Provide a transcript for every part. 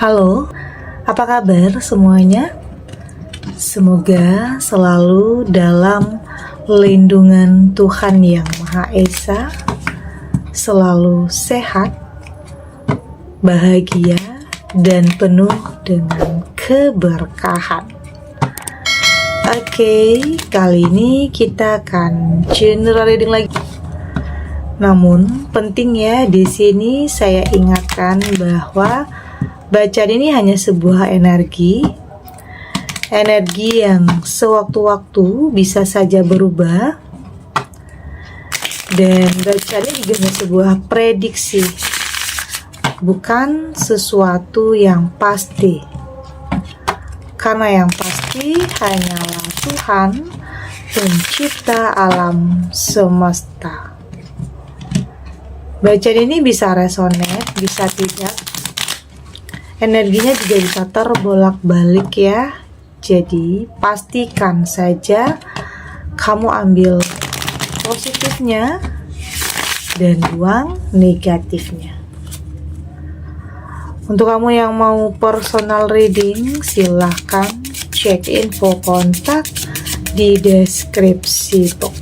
Halo, apa kabar semuanya? Semoga selalu dalam lindungan Tuhan Yang Maha Esa, selalu sehat, bahagia, dan penuh dengan keberkahan. Oke, kali ini kita akan general reading lagi. Namun penting ya, di sini saya ingatkan bahwa bacaan ini hanya sebuah energi yang sewaktu-waktu bisa saja berubah, dan bacaan ini juga hanya sebuah prediksi, bukan sesuatu yang pasti, karena yang pasti hanyalah Tuhan pencipta alam semesta. Bacaan ini bisa resonate, bisa tidak. Energinya juga bisa terbolak-balik ya. Jadi pastikan saja kamu ambil positifnya dan buang negatifnya. Untuk kamu yang mau personal reading, silahkan cek info kontak di deskripsi box.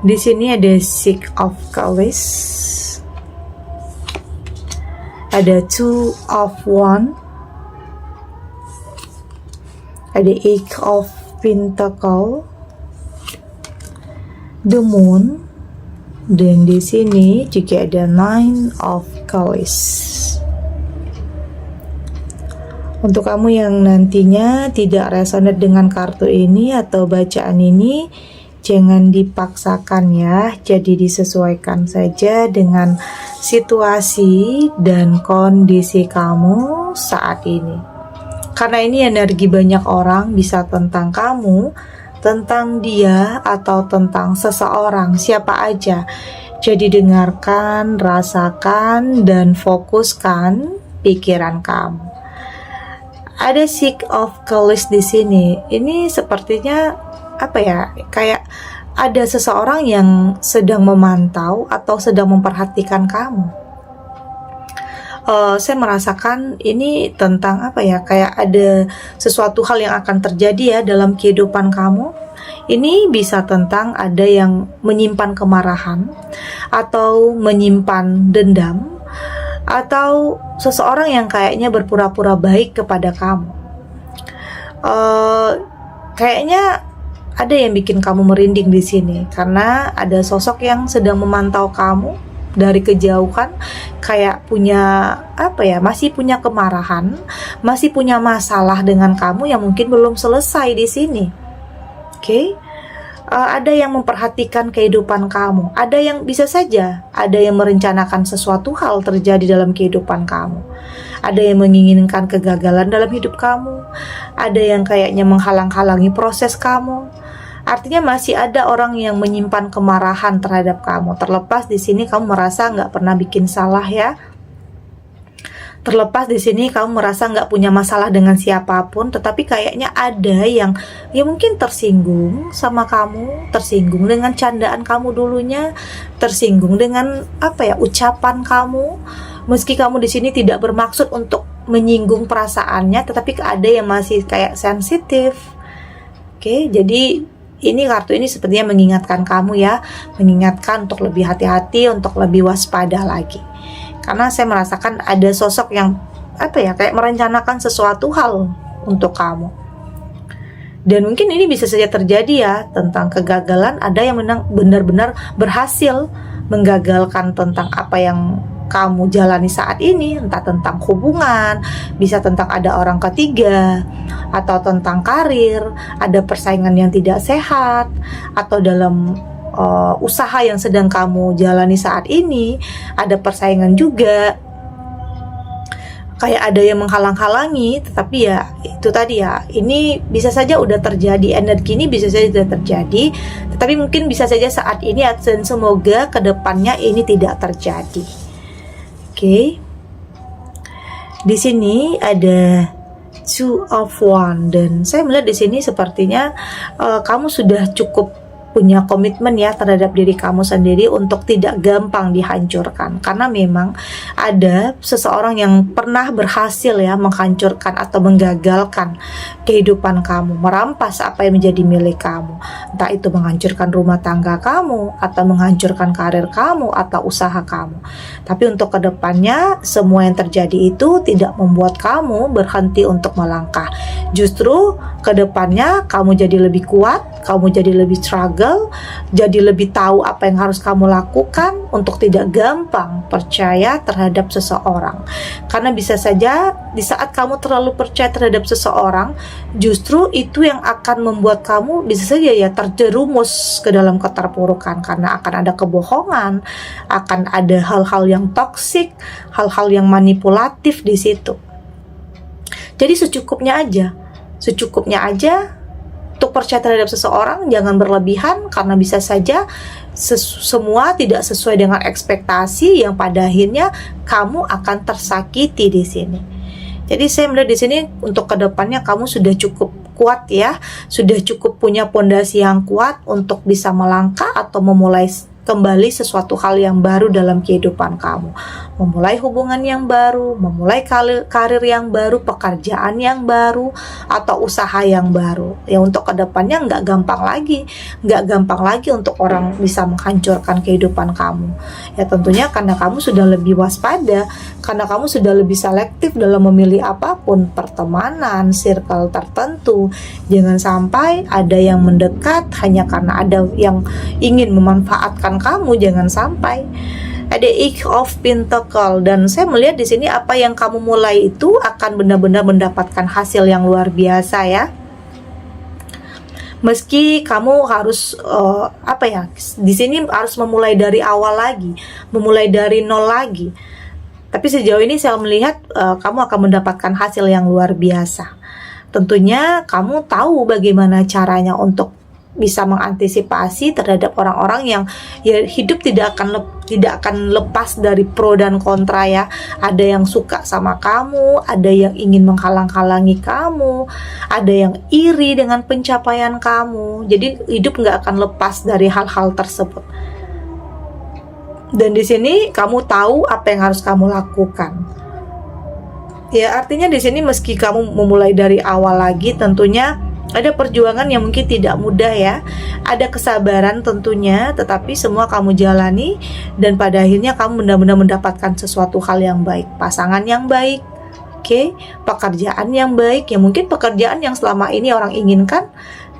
Di sini ada Six of Cups, ada Two of Wands, ada Eight of Pentacles, The Moon, dan di sini juga ada Nine of Cups. Untuk kamu yang nantinya tidak resonate dengan kartu ini atau bacaan ini, jangan dipaksakan ya, jadi disesuaikan saja dengan situasi dan kondisi kamu saat ini. Karena ini energi banyak orang, bisa tentang kamu, tentang dia, atau tentang seseorang, siapa aja. Jadi dengarkan, rasakan, dan fokuskan pikiran kamu. Ada Six of Cups di sini. Ini sepertinya apa ya, kayak ada seseorang yang sedang memantau atau sedang memperhatikan kamu. Saya merasakan ini tentang apa ya, kayak ada sesuatu hal yang akan terjadi ya dalam kehidupan kamu. Ini bisa tentang ada yang menyimpan kemarahan atau menyimpan dendam, atau seseorang yang kayaknya berpura-pura baik kepada kamu. Kayaknya ada yang bikin kamu merinding di sini karena ada sosok yang sedang memantau kamu dari kejauhan, kayak punya apa ya, masih punya kemarahan, masih punya masalah dengan kamu yang mungkin belum selesai di sini. Oke. Ada yang memperhatikan kehidupan kamu, ada yang bisa saja ada yang merencanakan sesuatu hal terjadi dalam kehidupan kamu, ada yang menginginkan kegagalan dalam hidup kamu, ada yang kayaknya menghalang-halangi proses kamu. Artinya masih ada orang yang menyimpan kemarahan terhadap kamu. Terlepas di sini kamu merasa nggak pernah bikin salah ya. Terlepas di sini kamu merasa nggak punya masalah dengan siapapun, tetapi kayaknya ada yang ya mungkin tersinggung sama kamu, tersinggung dengan candaan kamu dulunya, tersinggung dengan apa ya, ucapan kamu. Meski kamu di sini tidak bermaksud untuk menyinggung perasaannya, tetapi ada yang masih kayak sensitif. Oke, jadi ini kartu ini sepertinya mengingatkan kamu ya, mengingatkan untuk lebih hati-hati, untuk lebih waspada lagi. Karena saya merasakan ada sosok yang apa ya, kayak merencanakan sesuatu hal untuk kamu. Dan mungkin ini bisa saja terjadi ya, tentang kegagalan. Ada yang benar-benar berhasil menggagalkan tentang apa yang kamu jalani saat ini, entah tentang hubungan, bisa tentang ada orang ketiga, atau tentang karir, ada persaingan yang tidak sehat, atau dalam usaha yang sedang kamu jalani saat ini, ada persaingan juga. Kayak ada yang menghalang-halangi, tetapi ya itu tadi ya, ini bisa saja udah terjadi, energi ini bisa saja sudah terjadi, tetapi mungkin bisa saja saat ini, dan semoga kedepannya ini tidak terjadi. Oke. Di sini ada Two of Wands, dan saya melihat di sini sepertinya kamu sudah cukup punya komitmen ya terhadap diri kamu sendiri untuk tidak gampang dihancurkan, karena memang ada seseorang yang pernah berhasil ya menghancurkan atau menggagalkan kehidupan kamu, merampas apa yang menjadi milik kamu, entah itu menghancurkan rumah tangga kamu atau menghancurkan karir kamu atau usaha kamu. Tapi untuk kedepannya semua yang terjadi itu tidak membuat kamu berhenti untuk melangkah. Justru kedepannya kamu jadi lebih kuat, kamu jadi lebih struggle, jadi lebih tahu apa yang harus kamu lakukan untuk tidak gampang percaya terhadap seseorang. Karena bisa saja di saat kamu terlalu percaya terhadap seseorang, justru itu yang akan membuat kamu bisa saja ya terjerumus ke dalam keterpurukan, karena akan ada kebohongan, akan ada hal-hal yang toksik, hal-hal yang manipulatif di situ. Jadi secukupnya aja untuk percaya terhadap seseorang, jangan berlebihan, karena bisa saja semua tidak sesuai dengan ekspektasi yang pada akhirnya kamu akan tersakiti di sini. Jadi saya melihat di sini untuk kedepannya kamu sudah cukup kuat ya, sudah cukup punya pondasi yang kuat untuk bisa melangkah atau memulai kembali sesuatu hal yang baru dalam kehidupan kamu, memulai hubungan yang baru, memulai karir yang baru, pekerjaan yang baru, atau usaha yang baru. Ya untuk kedepannya nggak gampang lagi untuk orang bisa menghancurkan kehidupan kamu. Ya tentunya karena kamu sudah lebih waspada, karena kamu sudah lebih selektif dalam memilih apapun, pertemanan, circle tertentu. Jangan sampai ada yang mendekat hanya karena ada yang ingin memanfaatkan kamu, jangan sampai. Ada Eight of Pentacle, dan saya melihat di sini apa yang kamu mulai itu akan benar-benar mendapatkan hasil yang luar biasa ya. Meski kamu harus di sini harus memulai dari awal lagi, memulai dari nol lagi. Tapi sejauh ini saya melihat kamu akan mendapatkan hasil yang luar biasa. Tentunya kamu tahu bagaimana caranya untuk bisa mengantisipasi terhadap orang-orang yang ya hidup tidak akan lepas dari pro dan kontra ya. Ada yang suka sama kamu, ada yang ingin menghalang-halangi kamu, ada yang iri dengan pencapaian kamu. Jadi hidup nggak akan lepas dari hal-hal tersebut. Dan di sini kamu tahu apa yang harus kamu lakukan. Ya artinya di sini meski kamu memulai dari awal lagi, tentunya ada perjuangan yang mungkin tidak mudah ya. Ada kesabaran tentunya, tetapi semua kamu jalani dan pada akhirnya kamu benar-benar mendapatkan sesuatu hal yang baik, pasangan yang baik, pekerjaan yang baik. Ya mungkin pekerjaan yang selama ini orang inginkan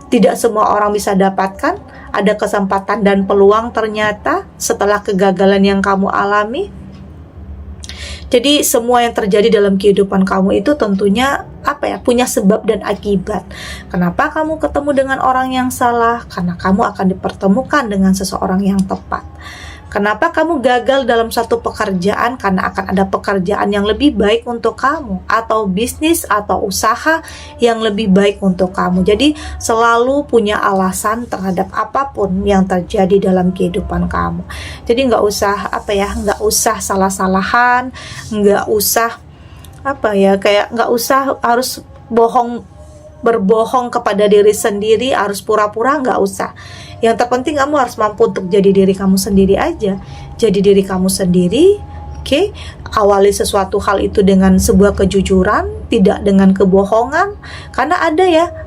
tidak semua orang bisa dapatkan. Ada kesempatan dan peluang ternyata setelah kegagalan yang kamu alami. Jadi semua yang terjadi dalam kehidupan kamu itu tentunya punya sebab dan akibat. Kenapa kamu ketemu dengan orang yang salah? Karena kamu akan dipertemukan dengan seseorang yang tepat. Kenapa kamu gagal dalam satu pekerjaan? Karena akan ada pekerjaan yang lebih baik untuk kamu, atau bisnis atau usaha yang lebih baik untuk kamu. Jadi selalu punya alasan terhadap apapun yang terjadi dalam kehidupan kamu. Jadi nggak usah salah-salahan, nggak usah nggak usah harus berbohong kepada diri sendiri, harus pura-pura, nggak usah. Yang terpenting kamu harus mampu untuk jadi diri kamu sendiri aja. Jadi diri kamu sendiri, awali sesuatu hal itu dengan sebuah kejujuran, tidak dengan kebohongan. Karena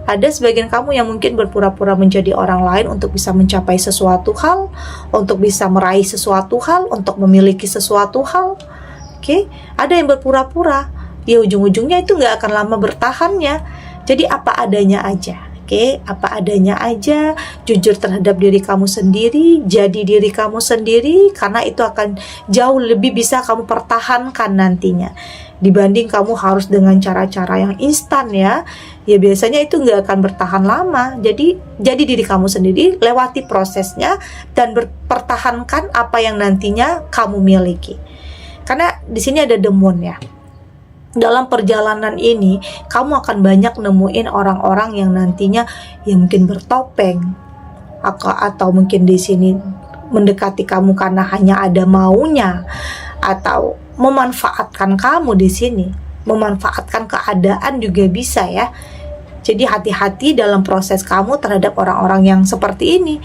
ada sebagian kamu yang mungkin berpura-pura menjadi orang lain untuk bisa mencapai sesuatu hal, untuk bisa meraih sesuatu hal, untuk memiliki sesuatu hal. Ada yang berpura-pura, ya ujung-ujungnya itu nggak akan lama bertahannya. Jadi apa adanya aja. Apa adanya aja, jujur terhadap diri kamu sendiri, jadi diri kamu sendiri, karena itu akan jauh lebih bisa kamu pertahankan nantinya dibanding kamu harus dengan cara-cara yang instan ya biasanya itu nggak akan bertahan lama. Jadi diri kamu sendiri, lewati prosesnya dan pertahankan apa yang nantinya kamu miliki. Karena di sini ada demon ya. Dalam perjalanan ini kamu akan banyak nemuin orang-orang yang nantinya mungkin bertopeng atau mungkin di sini mendekati kamu karena hanya ada maunya, atau memanfaatkan kamu di sini, memanfaatkan keadaan juga bisa ya. Jadi hati-hati dalam proses kamu terhadap orang-orang yang seperti ini.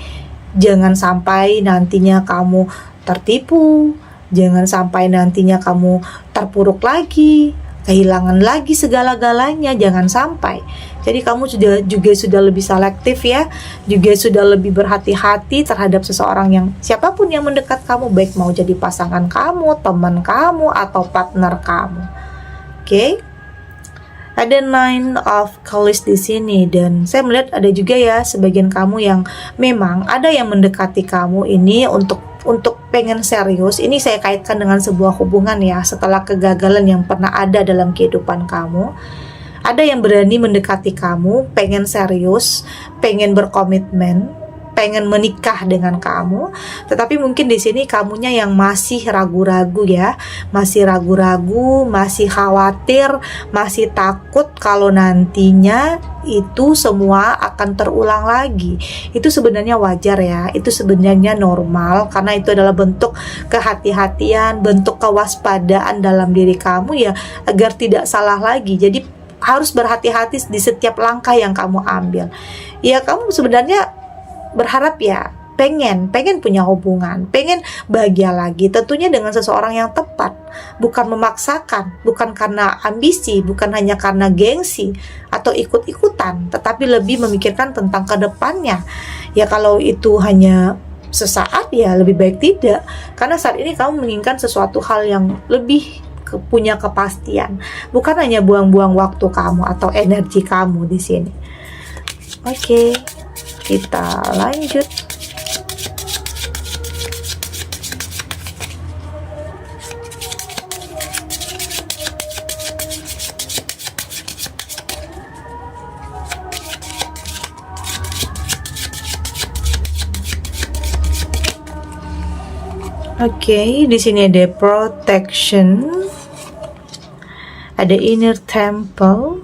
Jangan sampai nantinya kamu tertipu, jangan sampai nantinya kamu terpuruk lagi, kehilangan lagi segala-galanya, jangan sampai. Jadi kamu sudah lebih selektif ya, juga sudah lebih berhati-hati terhadap seseorang yang siapapun yang mendekat kamu, baik mau jadi pasangan kamu, teman kamu, atau partner kamu. Oke. Ada Nine of Cups di sini, dan saya melihat ada juga ya sebagian kamu yang memang ada yang mendekati kamu ini untuk pengen serius. Ini saya kaitkan dengan sebuah hubungan ya, setelah kegagalan yang pernah ada dalam kehidupan kamu. Ada yang berani mendekati kamu, pengen serius, pengen berkomitmen, pengen menikah dengan kamu. Tetapi mungkin di sini kamunya yang masih ragu-ragu ya, masih ragu-ragu, masih khawatir, masih takut kalau nantinya itu semua akan terulang lagi. Itu sebenarnya wajar ya, itu sebenarnya normal, karena itu adalah bentuk kehati-hatian, bentuk kewaspadaan dalam diri kamu ya, agar tidak salah lagi. Jadi harus berhati-hati di setiap langkah yang kamu ambil. Ya, kamu sebenarnya berharap ya, pengen punya hubungan, pengen bahagia lagi, tentunya dengan seseorang yang tepat, bukan memaksakan, bukan karena ambisi, bukan hanya karena gengsi atau ikut-ikutan, tetapi lebih memikirkan tentang kedepannya. Ya, kalau itu hanya sesaat ya lebih baik tidak, karena saat ini kamu menginginkan sesuatu hal yang lebih punya kepastian, bukan hanya buang-buang waktu kamu atau energi kamu di sini. Oke, kita lanjut. Oke, di sini ada protection, ada inner temple,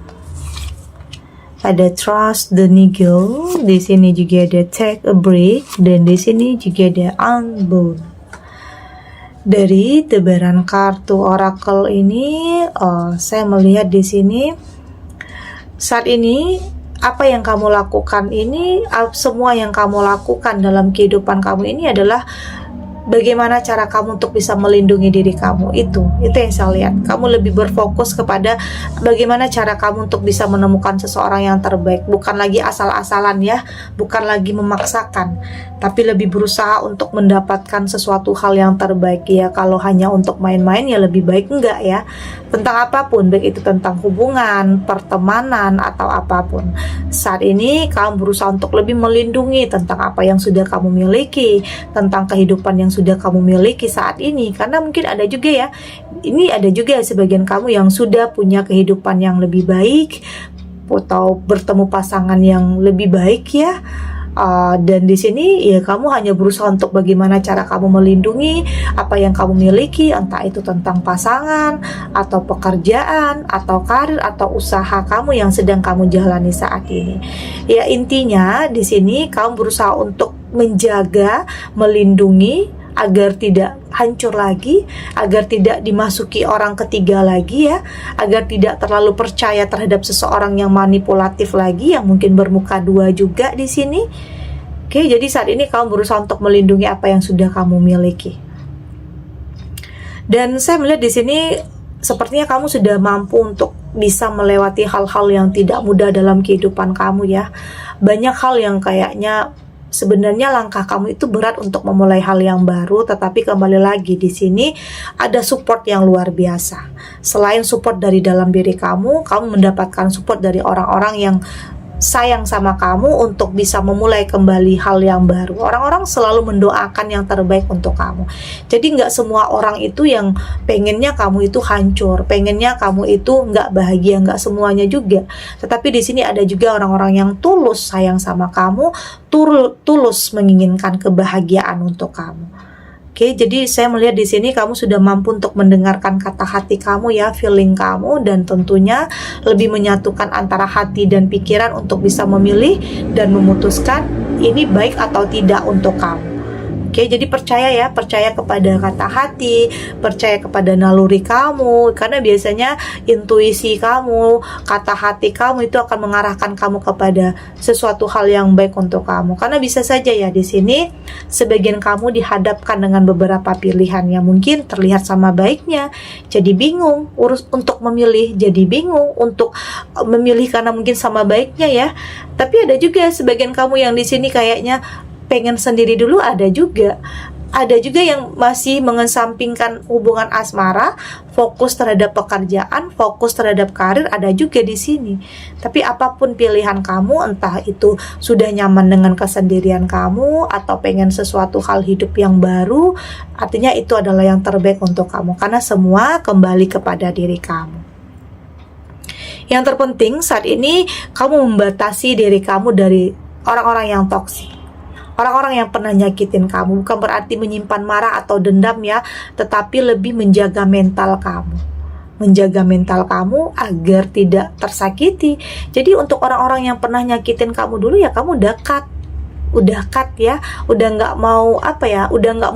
ada trust the needle, di sini juga ada take a break, dan di sini juga ada unbound. Dari tebaran kartu oracle ini, saya melihat di sini saat ini apa yang kamu lakukan ini, semua yang kamu lakukan dalam kehidupan kamu ini adalah bagaimana cara kamu untuk bisa melindungi diri kamu. Itu yang saya lihat. Kamu lebih berfokus kepada bagaimana cara kamu untuk bisa menemukan seseorang yang terbaik. Bukan lagi asal-asalan ya, bukan lagi memaksakan, tapi lebih berusaha untuk mendapatkan sesuatu hal yang terbaik ya. Kalau hanya untuk main-main ya lebih baik enggak ya. Tentang apapun, baik itu tentang hubungan, pertemanan, atau apapun. Saat ini kamu berusaha untuk lebih melindungi tentang apa yang sudah kamu miliki, tentang kehidupan yang sudah kamu miliki saat ini. Karena mungkin ada juga ya, ini ada juga sebagian kamu yang sudah punya kehidupan yang lebih baik, atau bertemu pasangan yang lebih baik ya. Dan di sini ya kamu hanya berusaha untuk bagaimana cara kamu melindungi apa yang kamu miliki, entah itu tentang pasangan atau pekerjaan atau karir atau usaha kamu yang sedang kamu jalani saat ini. Ya, intinya di sini kamu berusaha untuk menjaga, melindungi agar tidak hancur lagi, agar tidak dimasuki orang ketiga lagi ya, agar tidak terlalu percaya terhadap seseorang yang manipulatif lagi, yang mungkin bermuka dua juga di sini. Oke, jadi saat ini kamu berusaha untuk melindungi apa yang sudah kamu miliki. Dan saya melihat di sini sepertinya kamu sudah mampu untuk bisa melewati hal-hal yang tidak mudah dalam kehidupan kamu ya. Banyak hal yang kayaknya sebenarnya langkah kamu itu berat untuk memulai hal yang baru, tetapi kembali lagi di sini ada support yang luar biasa. Selain support dari dalam diri kamu mendapatkan support dari orang-orang yang sayang sama kamu untuk bisa memulai kembali hal yang baru. Orang-orang selalu mendoakan yang terbaik untuk kamu. Jadi nggak semua orang itu yang pengennya kamu itu hancur, pengennya kamu itu nggak bahagia, nggak semuanya juga. Tetapi di sini ada juga orang-orang yang tulus sayang sama kamu, tulus menginginkan kebahagiaan untuk kamu. Oke, jadi saya melihat di sini kamu sudah mampu untuk mendengarkan kata hati kamu ya, feeling kamu, dan tentunya lebih menyatukan antara hati dan pikiran untuk bisa memilih dan memutuskan ini baik atau tidak untuk kamu. Oke, jadi percaya ya, percaya kepada kata hati, percaya kepada naluri kamu, karena biasanya intuisi kamu, kata hati kamu itu akan mengarahkan kamu kepada sesuatu hal yang baik untuk kamu. Karena bisa saja ya di sini sebagian kamu dihadapkan dengan beberapa pilihan yang mungkin terlihat sama baiknya, jadi bingung untuk memilih, jadi bingung untuk memilih karena mungkin sama baiknya ya. Tapi ada juga sebagian kamu yang di sini kayaknya pengen sendiri dulu, ada juga yang masih mengesampingkan hubungan asmara, fokus terhadap pekerjaan, fokus terhadap karir, ada juga di sini. Tapi apapun pilihan kamu, entah itu sudah nyaman dengan kesendirian kamu atau pengen sesuatu hal hidup yang baru, artinya itu adalah yang terbaik untuk kamu, karena semua kembali kepada diri kamu. Yang terpenting saat ini kamu membatasi diri kamu dari orang-orang yang toksik, orang-orang yang pernah nyakitin kamu. Bukan berarti menyimpan marah atau dendam ya, tetapi lebih menjaga mental kamu, menjaga mental kamu agar tidak tersakiti. Jadi untuk orang-orang yang pernah nyakitin kamu dulu ya, kamu udah cut ya, udah nggak mau udah nggak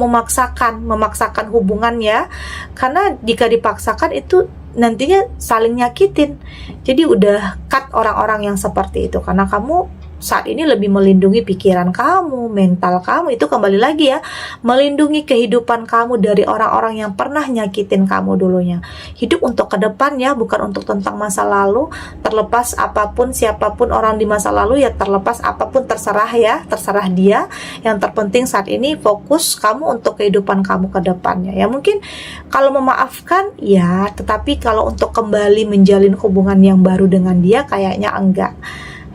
memaksakan hubungan ya, karena jika dipaksakan itu nantinya saling nyakitin. Jadi udah cut orang-orang yang seperti itu, karena kamu saat ini lebih melindungi pikiran kamu, mental kamu. Itu kembali lagi ya, melindungi kehidupan kamu dari orang-orang yang pernah nyakitin kamu dulunya. Hidup untuk ke depan ya, bukan untuk tentang masa lalu. Terlepas apapun, siapapun orang di masa lalu ya, terlepas apapun terserah ya, terserah dia. Yang terpenting saat ini fokus kamu untuk kehidupan kamu ke depannya. Ya mungkin kalau memaafkan ya, tetapi kalau untuk kembali menjalin hubungan yang baru dengan dia kayaknya enggak.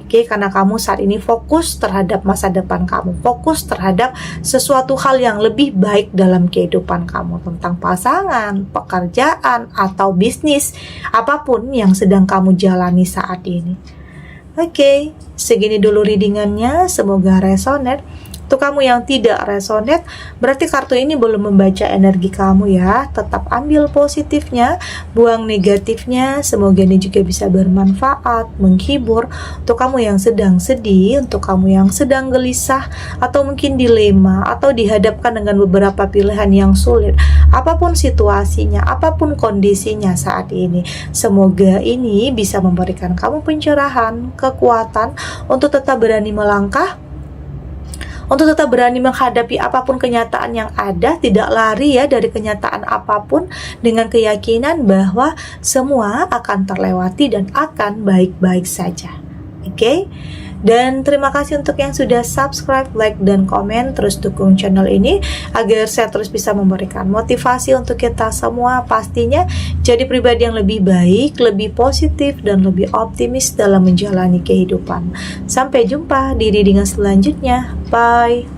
Oke, karena kamu saat ini fokus terhadap masa depan kamu, fokus terhadap sesuatu hal yang lebih baik dalam kehidupan kamu, tentang pasangan, pekerjaan, atau bisnis, apapun yang sedang kamu jalani saat ini. Oke, segini dulu readingannya, semoga resonate. Untuk kamu yang tidak resonate, berarti kartu ini belum membaca energi kamu ya. Tetap ambil positifnya, buang negatifnya. Semoga ini juga bisa bermanfaat, menghibur. Untuk kamu yang sedang sedih, untuk kamu yang sedang gelisah, atau mungkin dilema, atau dihadapkan dengan beberapa pilihan yang sulit. Apapun situasinya, apapun kondisinya saat ini, semoga ini bisa memberikan kamu pencerahan, kekuatan untuk tetap berani melangkah, untuk tetap berani menghadapi apapun kenyataan yang ada, tidak lari ya dari kenyataan apapun, dengan keyakinan bahwa semua akan terlewati dan akan baik-baik saja. Oke? Dan terima kasih untuk yang sudah subscribe, like, dan komen. Terus dukung channel ini agar saya terus bisa memberikan motivasi untuk kita semua, pastinya jadi pribadi yang lebih baik, lebih positif, dan lebih optimis dalam menjalani kehidupan. Sampai jumpa di readingan selanjutnya. Bye.